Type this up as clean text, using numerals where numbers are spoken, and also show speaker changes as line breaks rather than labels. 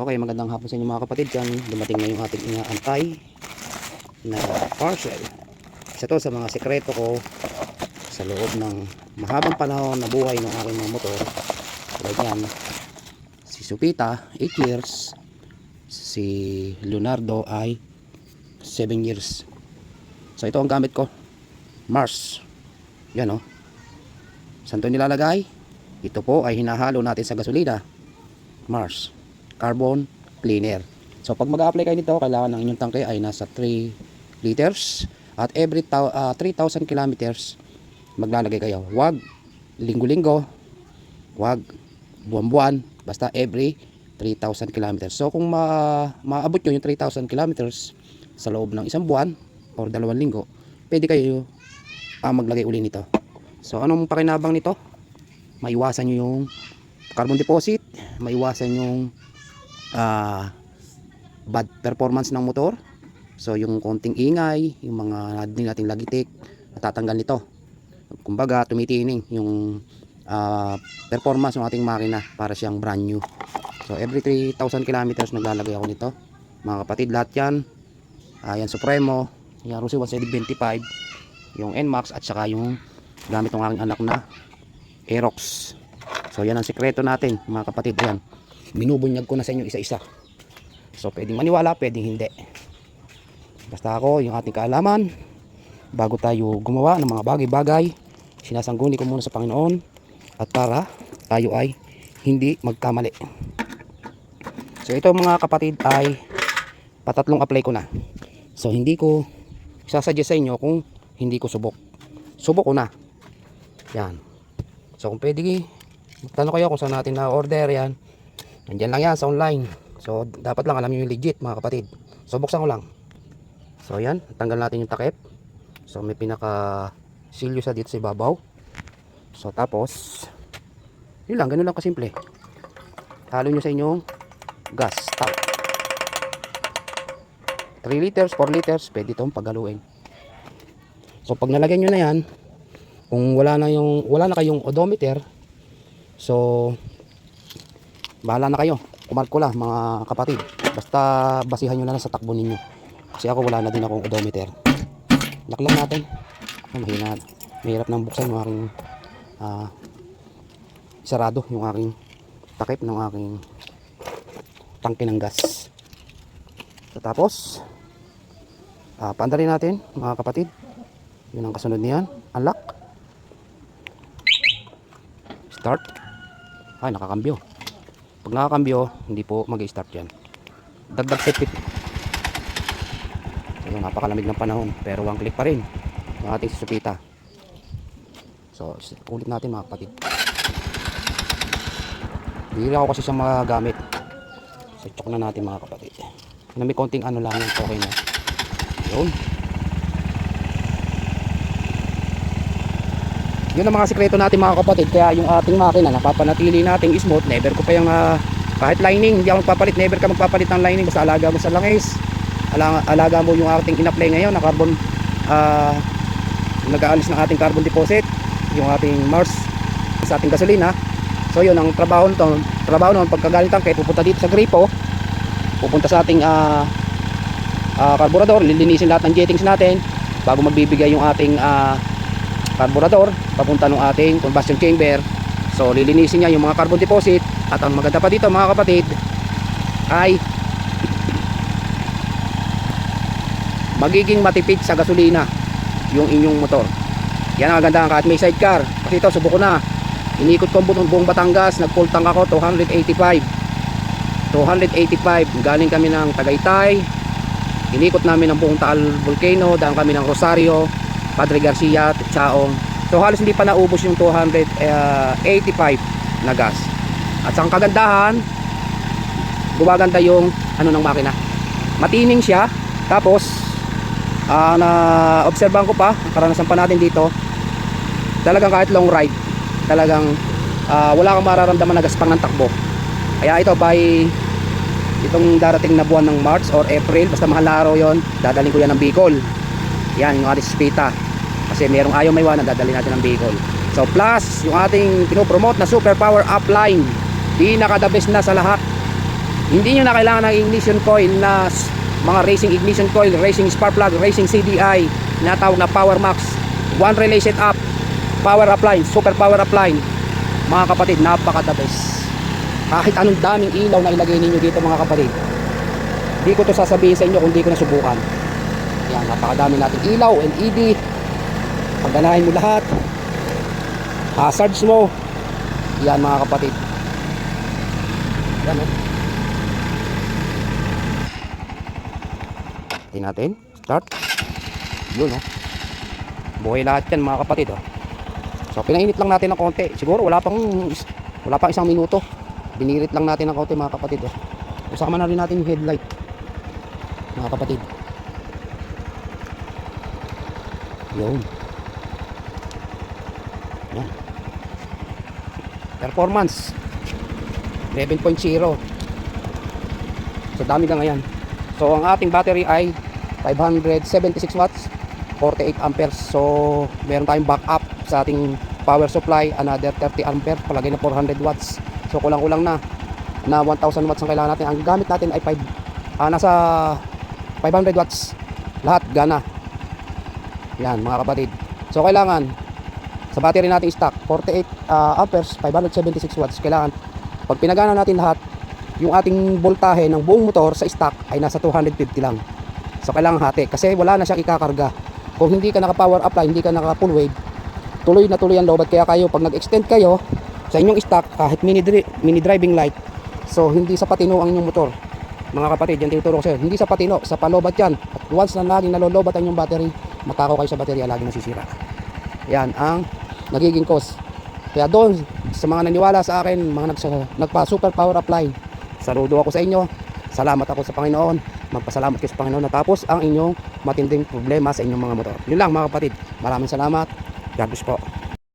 Okay, magandang hapon sa inyo mga kapatid. Yan, dumating na yung ating inaantay na parcel. Isa to sa mga sekreto ko sa loob ng mahabang panahon na buhay ng aking mga motor. Like yan, si Supita 8 years, si Leonardo ay 7 years. So ito ang gamit ko, Mars. Yan o. Saan ito nilalagay? Ito po ay hinahalo natin sa gasolina, Mars carbon cleaner. So pag mag-a-apply kayo nito, kailangan ng inyong tangke ay nasa 3 liters at every 3,000 kilometers maglalagay kayo. Wag linggo-linggo, wag buwan-buwan, basta every 3,000 kilometers. So kung maabot nyo yung 3,000 kilometers sa loob ng isang buwan or 2 linggo, pwede kayo maglagay uli nito. So anong pakinabang nito? Maiwasan nyo yung carbon deposit, maiwasan yung bad performance ng motor. So yung konting ingay, yung mga nating lagitik, natatanggal nito. Kumbaga tumitining yung performance ng ating makina para siyang brand new. So every 3,000 kilometers naglalagay ako nito mga kapatid. Lahat yan, yan Supremo, yung Rusi 125, yung NMAX at saka yung gamit ng aking anak na Aerox. So yan ang sikreto natin mga kapatid. Ayan, binubunyag ko na sa inyo isa-isa. So pwedeng maniwala, pwedeng hindi. Basta ako, yung ating kaalaman, bago tayo gumawa ng mga bagay-bagay, sinasangguni ko muna sa Panginoon at para tayo ay hindi magkamali. So ito mga kapatid ay patatlong apply ko na. So hindi ko sasuggest sa inyo kung hindi ko subok. Subok ko na. Yan. So kung pwede, magtanong kayo kung saan natin na-order yan. Nandyan lang yan sa online. So dapat lang alam nyo yung legit mga kapatid. So buksan ko lang. So yan, tanggal natin yung takip. So may pinaka silyo sa dito sa ibabaw. So tapos yun lang, ganun lang kasimple. Halo nyo sa inyong gas tank. 3 liters, 4 liters, pwede itong paghaluin. So pag nalagyan nyo na yan, kung wala na kayong odometer, so bahala na kayo, kumarko lang mga kapatid. Basta basihan nyo na lang sa takbo ninyo, kasi ako wala na din akong odometer. Lock lang natin. Mahirap nang buksan yung aking sarado yung aking takip ng aking tangke ng gas. So tapos paandarin natin mga kapatid. Yun ang kasunod niyan, unlock, start. Ay, nakakambyo. Pag nakakambyo, hindi po mag-i-start yan. Dagdag safety. So, napakalamig ng panahon, pero one click pa rin yung ating Supita. So ulit natin mga kapatid. Bihira ako kasi siyang magagamit. So check na natin mga kapatid. Na may konting ano lang yun, okay na. Yun. Yun ang mga sikreto natin mga kapatid. Kaya yung ating makina napapanatili nating smooth. Never ko pa yung kahit lining, hindi ako magpapalit. Never ka magpapalit ng lining. Basta alaga mo sa langis, alaga mo yung ating in-apply ngayon na carbon, nag-aalis ng ating carbon deposit, yung ating Mars sa ating gasolina. So yun ang trabaho nun. Pagkagaling tangke, pupunta dito sa gripo, pupunta sa ating carburetor, lilinisin lahat ng jettings natin bago magbibigay yung ating carburetor papunta ng ating combustion chamber. So lilinisin niya yung mga carbon deposit. At ang maganda pa dito mga kapatid ay magiging matipid sa gasolina yung inyong motor. Yan ang maganda kahit may sidecar. Kasi ito subok ko na, inikot ko buong Batangas, nag full tank ako 285. Galing kami ng Tagaytay, inikot namin ang buong Taal Volcano, daan kami ng Rosario, Padre Garcia, Chaong. So halos hindi pa naubos yung 285 na gas. At sa kagandahan, gumaganda yung ng makina. Matining siya. Tapos na-obserbahan ko pa, karanasan pa natin dito, talagang kahit long ride, talagang wala kang mararamdaman na gaspang ng takbo. Kaya ito itong darating na buwan ng March or April, basta mahal na araw yon, dadalhin ko yan ng Bicol. Yan yung ating Supita, kasi merong ayaw may iwanan, dadalhin natin ng Bicol. So plus yung ating pinopromote na super power upline, pinaka the best na sa lahat. Hindi nyo na kailangan ng ignition coil na mga racing ignition coil, racing spark plug, racing CDI na tawag na Power Max. One relay setup, power upline, super power upline. Mga kapatid, napaka the best. Kahit anong daming ilaw na ilagay ninyo dito mga kapatid, hindi ko to sasabihin sa inyo kung di ko nasubukan. Yan, napakadami natin ilaw, LED. Pagganahin mo lahat, hazards mo. Yan mga kapatid. Yan, tingnan natin, start. Yun, buhay lahat yan mga kapatid. So pinainit lang natin ng konti. Siguro wala pang isang minuto. Binirit lang natin ng konti mga kapatid. Usama na rin natin yung headlight mga kapatid. Yun. Yan. Performance 11.0. So dami ka ngayon. So ang ating battery ay 576 watts, 48 amperes. So meron tayong backup sa ating power supply, another 30 amperes, palagay na 400 watts. So kulang-kulang na 1000 watts ang kailangan natin. Ang gamit natin ay nasa 500 watts lahat, gana. Yan mga kapatid. So kailangan sa battery natin stock 48 amperes, 576 watts. Kailangan pag pinagana natin lahat, yung ating voltahe ng buong motor sa stock ay nasa 250 lang. So kailangan hati kasi wala na siyang ikakarga. Kung hindi ka naka power apply, hindi ka naka full wave, tuloy na tuloy ang lowbat. Kaya kayo pag nag-extend kayo sa inyong stock, kahit mini driving light, so hindi sa patino ang inyong motor mga kapatid. Yan tinuturo ko sa'yo, hindi sa patino, sa palobat yan. At once na laging nalolobat ang inyong battery, matakaw kayo sa baterya, laging nasisira. Yan ang nagiging cause. Kaya doon sa mga naniwala sa akin, mga nagpa super power apply, saludo ako sa inyo. Salamat ako sa Panginoon. Magpasalamat kayo sa Panginoon natapos ang inyong matinding problema sa inyong mga motor. Yun lang mga kapatid, maraming salamat. God bless po.